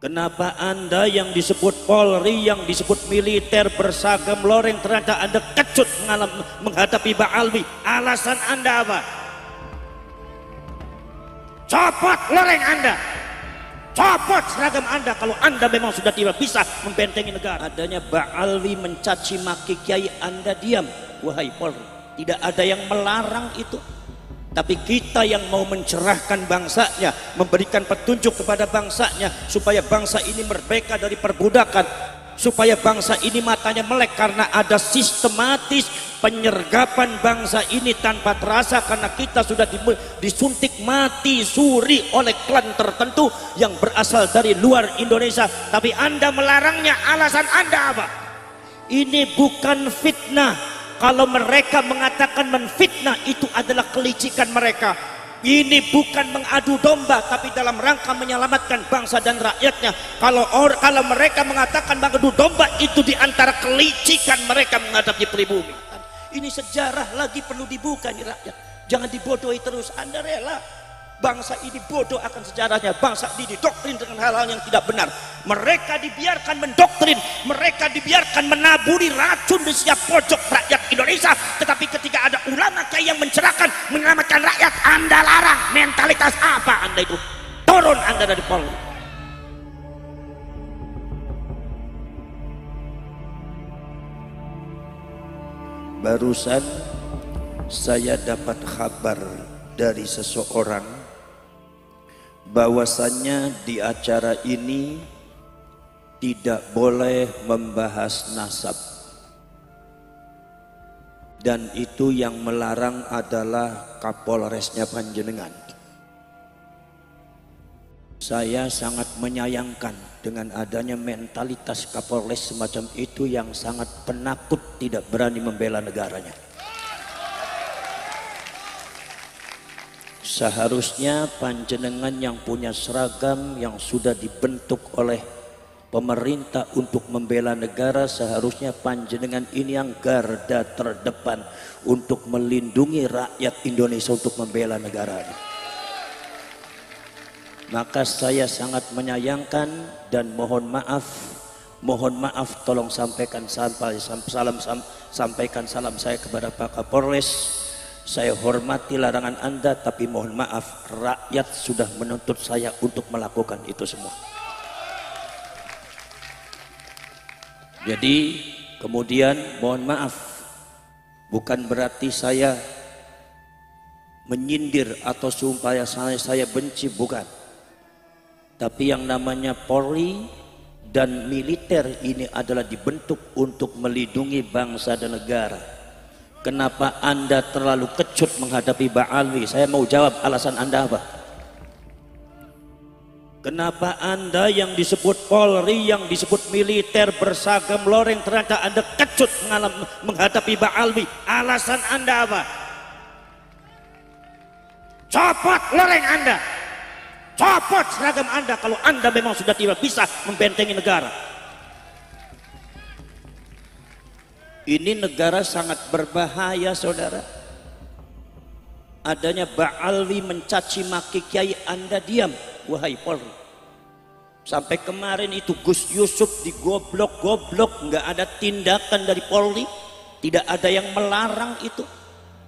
Kenapa Anda yang disebut Polri, yang disebut militer berseragam loreng ternyata Anda kecut menghadapi Pak Alwi? Alasan Anda apa? Copot loreng Anda, copot seragam Anda kalau Anda memang sudah tidak bisa membentengi negara. Adanya Pak Alwi mencaci maki Kiai, Anda diam. Wahai Polri, tidak ada yang melarang itu. Tapi kita yang mau mencerahkan bangsanya, memberikan petunjuk kepada bangsanya supaya bangsa ini merdeka dari perbudakan, supaya bangsa ini matanya melek karena ada sistematis penyergapan bangsa ini tanpa terasa karena kita sudah disuntik mati suri oleh klan tertentu yang berasal dari luar Indonesia. Tapi Anda melarangnya, alasan Anda apa? Ini bukan fitnah. Kalau mereka mengatakan menfitnah, itu adalah kelicikan mereka. Ini bukan mengadu domba, tapi dalam rangka menyelamatkan bangsa dan rakyatnya. Kalau mereka mengatakan mengadu domba, itu diantara kelicikan mereka menghadapi pribumi. Ini sejarah lagi perlu dibuka nih rakyat. Jangan dibodohi terus. Anda rela bangsa ini bodoh akan sejarahnya, bangsa ini didoktrin dengan hal-hal yang tidak benar. Mereka dibiarkan mendoktrin, mereka dibiarkan menaburi racun di setiap pojok rakyat Indonesia. Tetapi ketika ada ulama kiai yang mencerahkan, menyelamatkan rakyat, Anda larang. Mentalitas apa Anda itu? Turun Anda dari Polri. Barusan saya dapat kabar dari seseorang bahwasannya di acara ini tidak boleh membahas nasab, dan itu yang melarang adalah Kapolresnya Panjenengan. Saya sangat menyayangkan dengan adanya mentalitas Kapolres semacam itu yang sangat penakut, tidak berani membela negaranya. Seharusnya Panjenengan yang punya seragam yang sudah dibentuk oleh pemerintah untuk membela negara, seharusnya Panjenengan ini yang garda terdepan untuk melindungi rakyat Indonesia, untuk membela negaranya. Maka saya sangat menyayangkan dan mohon maaf, tolong sampaikan salam saya kepada Pak Kapolres. Saya hormati larangan Anda, tapi mohon maaf, rakyat sudah menuntut saya untuk melakukan itu semua. Jadi kemudian mohon maaf, bukan berarti saya menyindir atau supaya saya benci, bukan. Tapi yang namanya Polri dan militer ini adalah dibentuk untuk melindungi bangsa dan negara. Kenapa Anda terlalu kecut menghadapi Pak Alwi? Saya mau jawab, alasan Anda apa? Kenapa Anda yang disebut Polri, yang disebut militer berseragam loreng ternyata Anda kecut menghadapi Pak Alwi? Alasan Anda apa? Copot loreng Anda, copot seragam Anda kalau Anda memang sudah tidak bisa membentengi negara. Ini negara sangat berbahaya, saudara. Adanya Pak Alwi mencaci maki Kiai, Anda diam. Wahai Polri, sampai kemarin itu Gus Yusuf digoblok-goblok, nggak ada tindakan dari Polri, tidak ada yang melarang itu.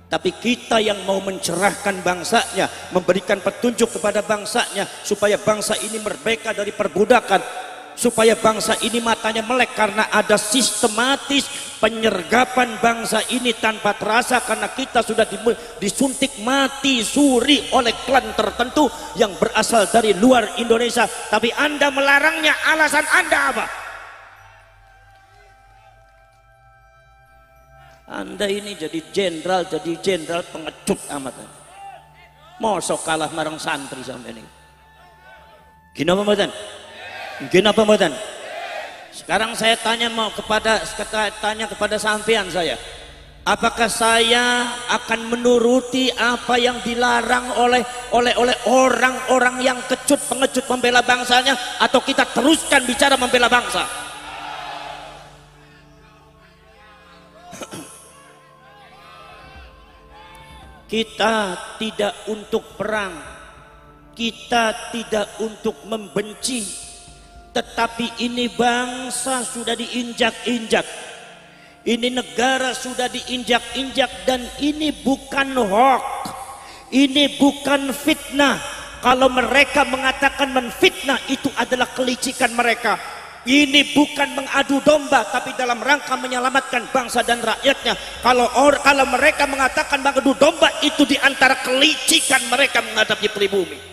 Tapi kita yang mau mencerahkan bangsanya, memberikan petunjuk kepada bangsanya supaya bangsa ini merdeka dari perbudakan, supaya bangsa ini matanya melek karena ada sistematis penyergapan bangsa ini tanpa terasa karena kita sudah disuntik mati suri oleh klan tertentu yang berasal dari luar Indonesia. Tapi Anda melarangnya, alasan Anda apa? Anda ini jadi jenderal pengecut amat. Mosok kalah marang santri sampai ini. Gini apa mboten? Mungkin apa mboten? Sekarang saya tanya kepada sampean saya. Apakah saya akan menuruti apa yang dilarang oleh orang-orang yang kecut pengecut membela bangsanya, atau kita teruskan bicara membela bangsa? Kita tidak untuk perang, kita tidak untuk membenci, Tetapi ini bangsa sudah diinjak-injak, ini negara sudah diinjak-injak, dan ini bukan hoax, ini bukan fitnah. Kalau mereka mengatakan menfitnah, itu adalah kelicikan mereka. Ini bukan mengadu domba, tapi dalam rangka menyelamatkan bangsa dan rakyatnya. Kalau mereka mengatakan mengadu domba, itu diantara kelicikan mereka menghadapi pribumi.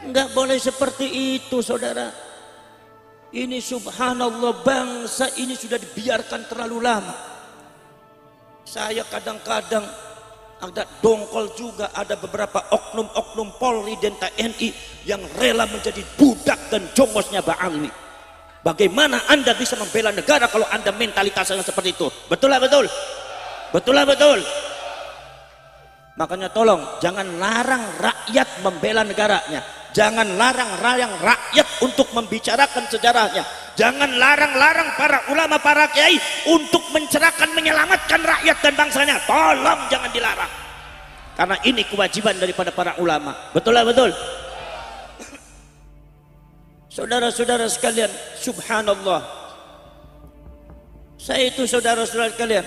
Enggak boleh seperti itu, saudara. Ini subhanallah, bangsa ini sudah dibiarkan terlalu lama. Saya kadang-kadang agak dongkol juga, ada beberapa oknum-oknum Polri dan TNI yang rela menjadi budak dan jongosnya Ba'alwi. Bagaimana Anda bisa membela negara kalau Anda mentalitasnya seperti itu? Betul lah betul? Betul lah betul? Makanya tolong jangan larang rakyat membela negaranya. Jangan larang-larang rakyat untuk membicarakan sejarahnya. Jangan larang-larang para ulama, para kiai untuk mencerahkan, menyelamatkan rakyat dan bangsanya. Tolong jangan dilarang. Karena ini kewajiban daripada para ulama. Betul lah betul? Saudara-saudara sekalian, subhanallah. Saya itu saudara-saudara sekalian,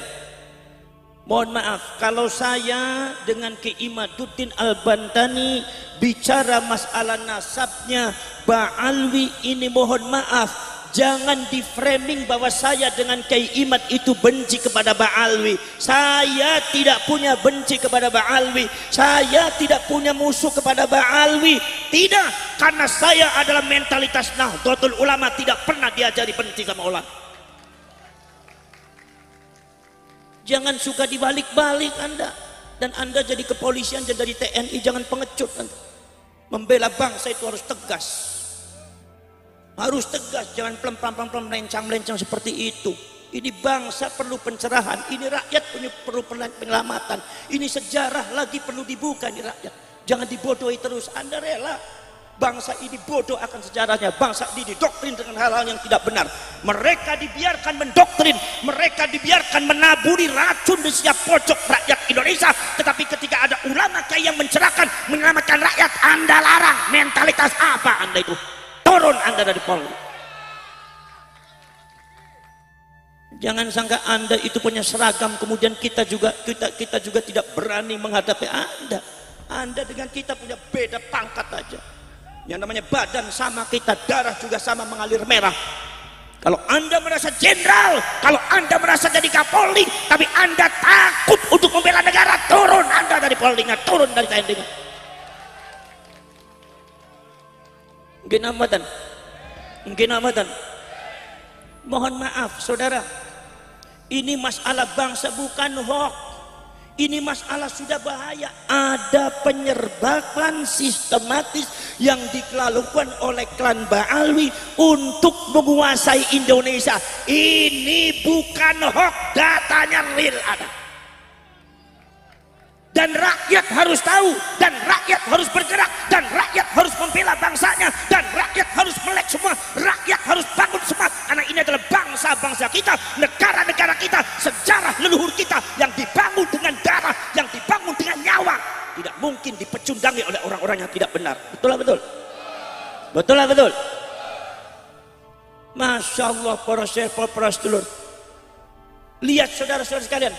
mohon maaf kalau saya dengan Ki Imaduddin Al-Bantani bicara masalah nasabnya Ba'alwi ini, mohon maaf, jangan di framing bahwa saya dengan Kiai Imad itu benci kepada Ba'alwi. Saya tidak punya benci kepada Ba'alwi, saya tidak punya musuh kepada Ba'alwi. Tidak, karena saya adalah mentalitas Nahdlatul Ulama, tidak pernah diajari benci sama ulama. Jangan suka dibalik-balik Anda. Dan Anda jadi kepolisian, jadi dari TNI, jangan pengecut Anda. Membela bangsa itu harus tegas. Harus tegas, jangan pelem-pelem melencang-melencang seperti itu. Ini bangsa perlu pencerahan, ini rakyat perlu penyelamatan. Ini sejarah lagi perlu dibuka nih rakyat. Jangan dibodohi terus. Anda rela bangsa ini bodoh akan sejarahnya, bangsa ini didoktrin dengan hal-hal yang tidak benar. Mereka dibiarkan mendoktrin, mereka dibiarkan menaburi racun di setiap pojok rakyat Indonesia. Tetapi ketika ada ulama kayak yang mencerahkan, menyelamatkan rakyat, Anda larang. Mentalitas apa Anda itu? Turun Anda dari Polri. Jangan sangka Anda itu punya seragam, kemudian kita juga tidak berani menghadapi Anda. Anda dengan kita punya beda pangkat aja. Yang namanya badan sama kita, darah juga sama mengalir merah. Kalau Anda merasa jenderal, kalau Anda merasa jadi Kapolri, tapi Anda takut untuk membela negara, turun Anda dari Polri-nya, turun dari TNI-nya. Mungkin amatan. Mohon maaf saudara, ini masalah bangsa bukan hoax. Ini masalah sudah bahaya. Ada penyerbakan sistematis yang dilakukan oleh klan Ba'alwi untuk menguasai Indonesia. Ini bukan hoax, datanya real ada. Dan rakyat harus tahu, dan rakyat harus bergerak, dan rakyat harus membela bangsanya, dan rakyat harus melek semua, rakyat harus bangun semua. Karena ini adalah bangsa-bangsa kita, negara-negara kita, sejarah leluhur kita yang dibangun dengan darah, yang dibangun dengan nyawa. Tidak mungkin dipecundangi oleh orang-orang yang tidak benar. Betul lah betul? Betul lah betul? Masya Allah, para syekh, para sedulur. Lihat saudara-saudara sekalian,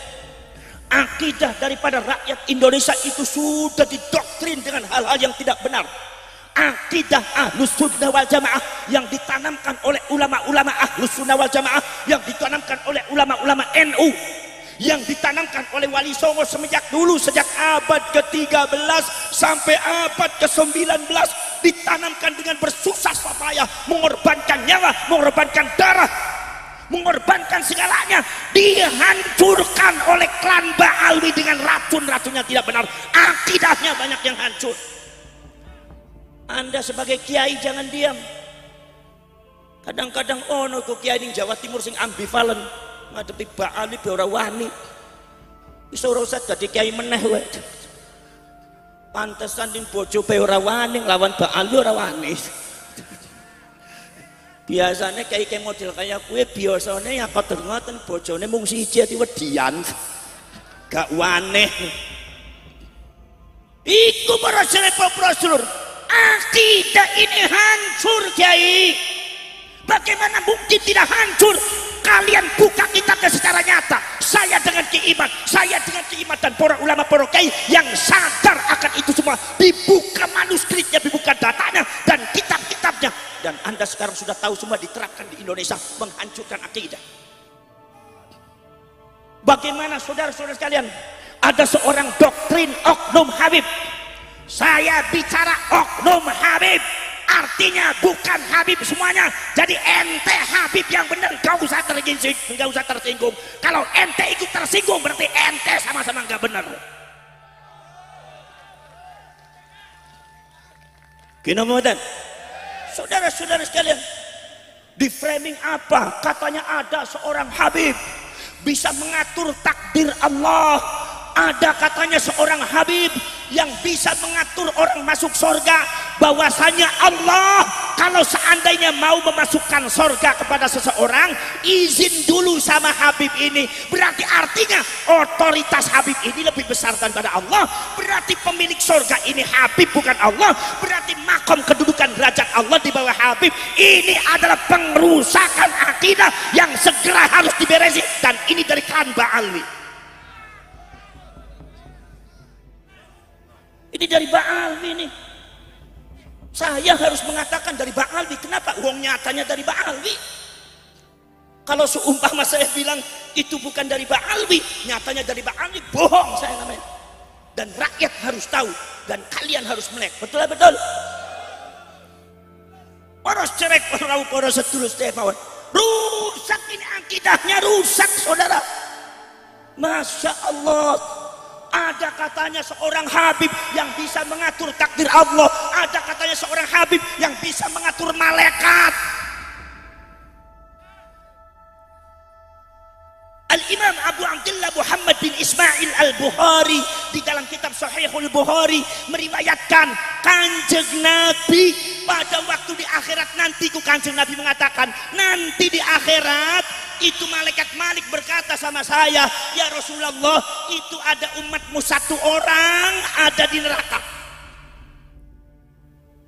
akidah daripada rakyat Indonesia itu sudah didoktrin dengan hal-hal yang tidak benar. Akidah Ahlus Sunnah wal Jamaah yang ditanamkan oleh ulama-ulama Ahlus Sunnah wal Jamaah, yang ditanamkan oleh ulama-ulama NU, yang ditanamkan oleh Wali Songo semenjak dulu, sejak abad ke-13 sampai abad ke-19, ditanamkan dengan bersusah payah, mengorbankan nyawa, mengorbankan darah, mengorbankan segalanya, dihancurkan oleh klan Ba'alwi dengan racun-racunnya tidak benar. Akidahnya banyak yang hancur. Anda sebagai kiai jangan diam. Kadang-kadang ono kok kiai ning Jawa Timur sing ambivalen ngadepi Ba'alwi ora wani. Wis ora usah dadi kiai meneh wae. Pantesan ning bojo pe ora wani nglawan Ba'alwi ora wani. Biasanya kayak model kayak kue, biasanya yang kotor ngoten bojone mung siji ati wedian, gak waneh. Iku para sedulur, akidah ini hancur Kiai. Bagaimana mungkin tidak hancur? Kalian buka kitabnya secara nyata. Saya dengan keiman dan para ulama, para kiai yang sadar akan itu semua, dibuka manuskripnya, dibuka datanya dan kitab-kitabnya, dan Anda sekarang sudah tahu semua diterapkan di Indonesia menghancurkan akidah. Bagaimana saudara-saudara sekalian? Ada seorang doktrin oknum Habib. Saya bicara oknum Habib, artinya bukan Habib semuanya. Jadi ente Habib yang benar, gak usah tersinggung. Kalau ente ikut tersinggung berarti ente sama-sama gak benar. Gini Muhammad, saudara-saudara sekalian, di framing apa? Katanya ada seorang Habib bisa mengatur takdir Allah. Ada katanya seorang Habib yang bisa mengatur orang masuk surga. Bahwasanya Allah kalau seandainya mau memasukkan surga kepada seseorang, izin dulu sama Habib ini. Berarti artinya otoritas Habib ini lebih besar daripada Allah. Berarti pemilik surga ini Habib bukan Allah. Berarti makom kedudukan derajat Allah di bawah Habib. Ini adalah pengerusakan akidah yang segera harus diberesi. Dan ini dari kalangan Ba'alwi. Ini dari Ba'alwi nih. Saya harus mengatakan dari Ba'alwi. Kenapa? Uang nyatanya dari Ba'alwi. Kalau seumpama saya bilang itu bukan dari Ba'alwi, nyatanya dari Ba'alwi, bohong saya namanya. Dan rakyat harus tahu, dan kalian harus melek. Betul? Poros cerek, poros setulus tepawan. Rusak ini akidahnya, rusak saudara. Masya Allah. Ada katanya seorang Habib yang bisa mengatur takdir Allah. Ada katanya seorang Habib yang bisa mengatur malaikat. Al-Imam Abu Abdullah Muhammad bin Ismail Al-Bukhari di dalam kitab Sahihul Bukhari meriwayatkan Kanjeng Nabi pada waktu di akhirat nanti, Kanjeng Nabi mengatakan nanti di akhirat itu malaikat Malik berkata sama saya, ya Rasulullah, itu ada umatmu satu orang ada di neraka.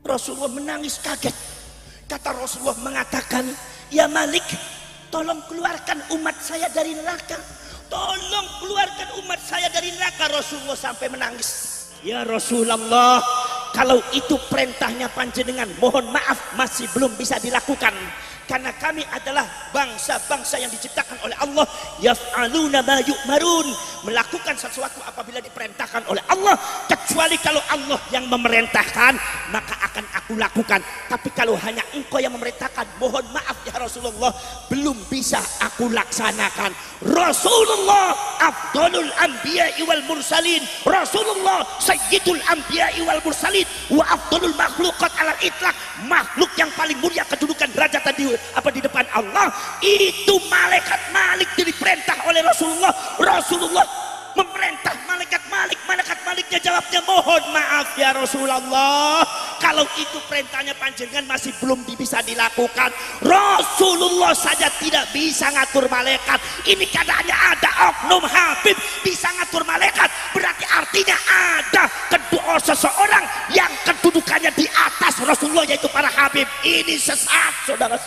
Rasulullah menangis kaget. Kata Rasulullah mengatakan, ya Malik, tolong keluarkan umat saya dari neraka. Tolong keluarkan umat saya dari neraka. Rasulullah sampai menangis. Ya Rasulullah, kalau itu perintahnya panjenengan, mohon maaf masih belum bisa dilakukan. Karena kami adalah bangsa-bangsa yang diciptakan oleh Allah, yaf'aluna ma yu'marun, melakukan sesuatu apabila diperintahkan oleh Allah, kecuali kalau Allah yang memerintahkan maka akan aku lakukan. Tapi kalau hanya engkau yang memerintahkan, mohon maaf ya Rasulullah, belum bisa aku laksanakan. Rasulullah afdalul anbiya'i wal mursalin, Rasulullah sayyidul anbiya'i wal mursalin, wa afdalul makhluqat alal itlaq, makhluk yang paling mulia kedudukan derajat di depan Allah. Itu malaikat Malik diperintah oleh Rasulullah. Rasulullah memerintah malaikat Maliknya jawabnya, mohon maaf ya Rasulullah, kalau itu perintahnya panjenengan masih belum bisa dilakukan. Rasulullah saja tidak bisa ngatur malaikat. Ini keadaannya ada oknum Habib bisa ngatur malaikat, berarti artinya ada kedua seseorang yang kedudukannya di atas Rasulullah, yaitu para Habib. Ini sesat saudara.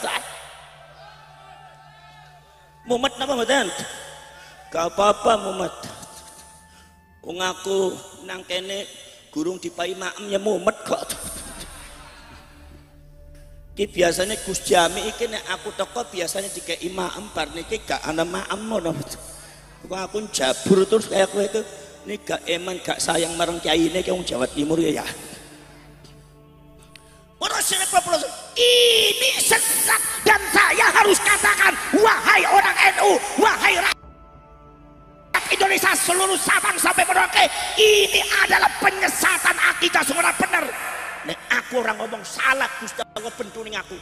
Muhammad napa mboten? Gak apa-apa Muhammad. Wong aku nang kene gurung dipai maemnya Muhammad kok. Ki biasanya Gus Jami iki nek aku teko biasanya dikei maem, bar niki gak ana maem ngono. Kok aku jabur terus kayak kowe itu. Ini gak eman gak sayang marang kiyaine ki wong Jawa Timur ya. Ini sesat, dan saya harus katakan, wahai orang NU, wahai rakyat Indonesia seluruh Sabang sampai Merauke, ini adalah penyesatan akidah semua benar. Nek aku orang ngomong salah, Gusti Allah bentuning aku.